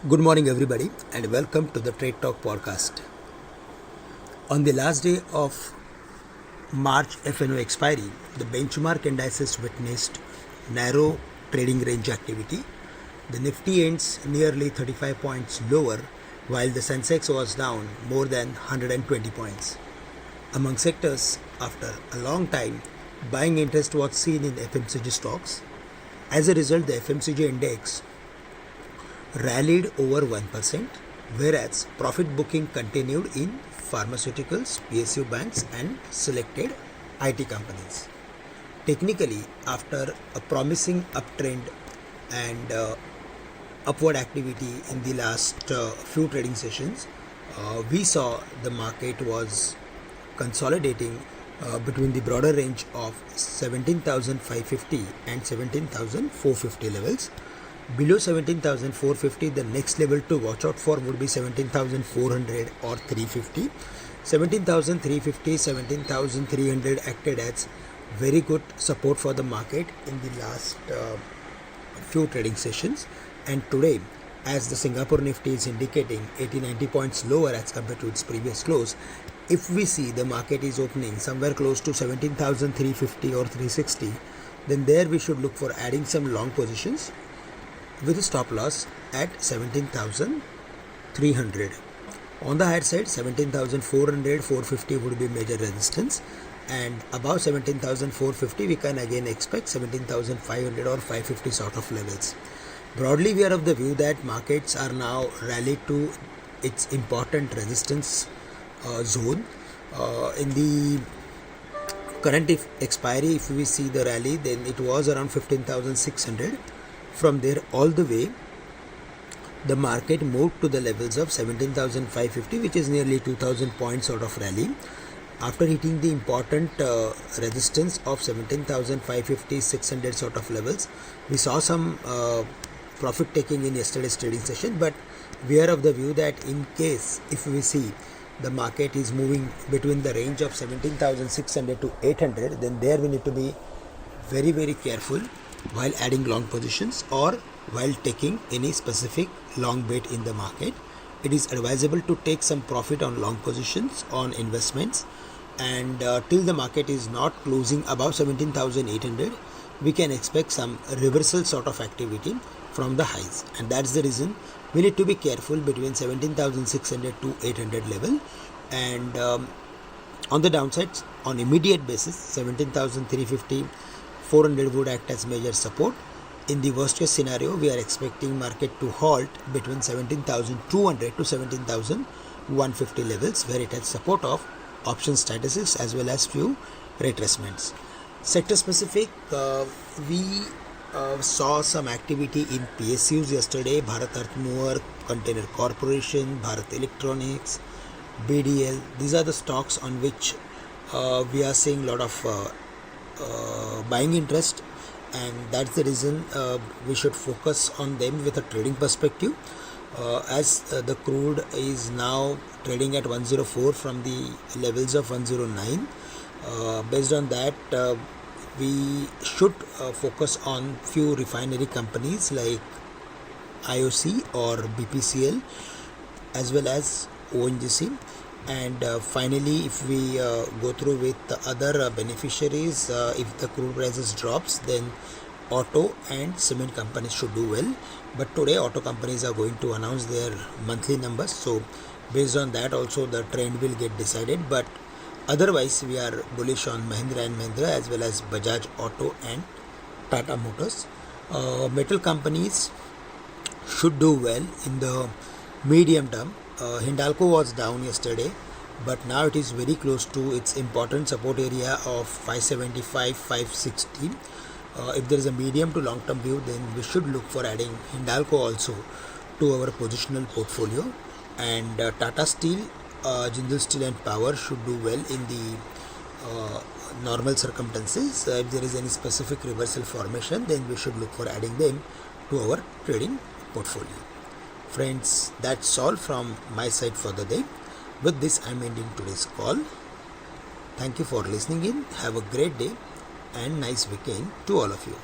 Good morning, everybody, and welcome to the Trade Talk podcast. On the last day of March FNO expiry, the benchmark indices witnessed narrow trading range activity. The Nifty ends nearly 35 points lower, while the Sensex was down more than 120 points. Among sectors, after a long time, buying interest was seen in FMCG stocks. As a result, the FMCG index rallied over 1%, whereas profit booking continued in pharmaceuticals, PSU banks and selected IT companies. Technically, after a promising uptrend and upward activity in the last few trading sessions, we saw the market was consolidating between the broader range of 17,550 and 17,450 levels. Below 17,450, the next level to watch out for would be 17,400 or 350. 17,350, 17,300 acted as very good support for the market in the last few trading sessions. And today, as the Singapore Nifty is indicating 80-90 points lower as compared to its previous close, if we see the market is opening somewhere close to 17,350 or 360, then there we should look for adding some long positions with a stop loss at 17,300. On the higher side, 17,400, 450 would be major resistance, and above 17,450 we can again expect 17,500 or 550 sort of levels. Broadly, we are of the view that markets are now rallied to its important resistance zone. In the current expiry, if we see the rally, then it was around 15,600. From there all the way, the market moved to the levels of 17,550, which is nearly 2,000 points sort of rally. After hitting the important resistance of 17,550, 600 sort of levels, we saw some profit taking in yesterday's trading session, but we are of the view that in case if we see the market is moving between the range of 17,600 to 800, then there we need to be very, very careful while adding long positions or while taking any specific long bet in the market. It is advisable to take some profit on long positions on investments, and till the market is not closing above 17,800, we can expect some reversal sort of activity from the highs, and that's the reason we need to be careful between 17,600 to 800 level. And on the downside, on immediate basis, 17,350, 400 would act as major support. In the worst case scenario, we are expecting market to halt between 17,200 to 17,150 levels, where it has support of option statuses as well as few retracements. Sector specific, we saw some activity in PSUs yesterday. Bharat Earthmover, Container Corporation, Bharat Electronics, BDL. These are the stocks on which we are seeing a lot of buying interest, and that's the reason we should focus on them with a trading perspective. As the crude is now trading at 104 from the levels of 109, based on that we should focus on few refinery companies like IOC or BPCL as well as ONGC. And finally, if we go through with the other beneficiaries, if the crude prices drops, then auto and cement companies should do well. But today auto companies are going to announce their monthly numbers, so based on that also the trend will get decided. But otherwise, we are bullish on Mahindra and Mahindra as well as Bajaj Auto and Tata Motors. Metal companies should do well in the medium term. Hindalco was down yesterday, but now it is very close to its important support area of 575, 560. If there is a medium to long term view, then we should look for adding Hindalco also to our positional portfolio. And Tata Steel, Jindal Steel and Power should do well in the normal circumstances. If there is any specific reversal formation, then we should look for adding them to our trading portfolio. Friends, that's all from my side for the day. With this, I'm ending today's call. Thank you for listening in. Have a great day and nice weekend to all of you.